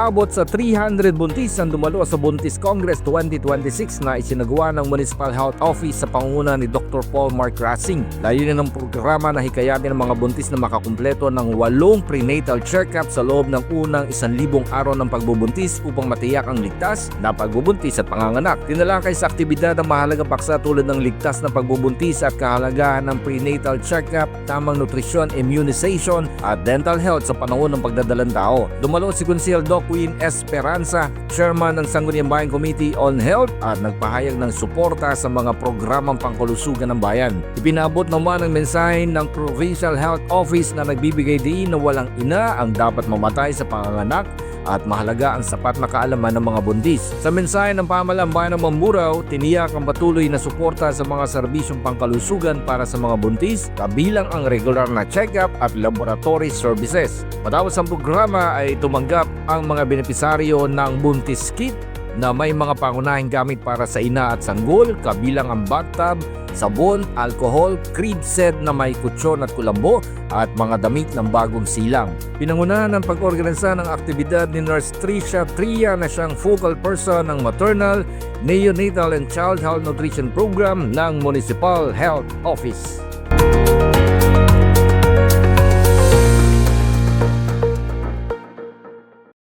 Aabot sa 300 buntis ang dumalo sa Buntis Congress 2026 na isinagawa ng Municipal Health Office sa pangunguna ni Dr. Paul Mark Rassing. Layunin ng programa na hikayatin ang mga buntis na makakumpleto ng 8 prenatal check-up sa loob ng unang 1,000 araw ng pagbubuntis upang matiyak ang ligtas na pagbubuntis at panganganak. Tinalakay sa aktibidad ang mahalagang paksa tulad ng ligtas na pagbubuntis at kahalagahan ng prenatal check-up, tamang nutrisyon, immunization at dental health sa panahon ng pagdadalang tao. Dumalo si Konsehal Doc Win Esperanza, Chairman ng Sangguniang Bayan Committee on Health at nagpahayag ng suporta sa mga programang pangkalusugan ng bayan. Ipinabot naman ang mensahe ng Provincial Health Office na nagbibigay diin na walang ina ang dapat mamatay sa panganganak at mahalaga ang sapat na kaalaman ng mga buntis. Sa mensahe ng Pamahalaan Bayan ng Mamburao, tiniyak ang patuloy na suporta sa mga serbisyong pangkalusugan para sa mga buntis, kabilang ang regular na check-up at laboratory services. Matapos ang programa ay tumanggap ang mga benepisaryo ng Buntis Kit na may mga pangunahing gamit para sa ina at sanggol, kabilang ang bathtub, sabon, alcohol, crib set na may kutsyon at kulambo at mga damit ng bagong silang. Pinangunahan ng pag-organisa ng aktibidad ni Nurse Tricia Tria na siyang focal person ng Maternal, Neonatal and Child Health Nutrition Program ng Municipal Health Office.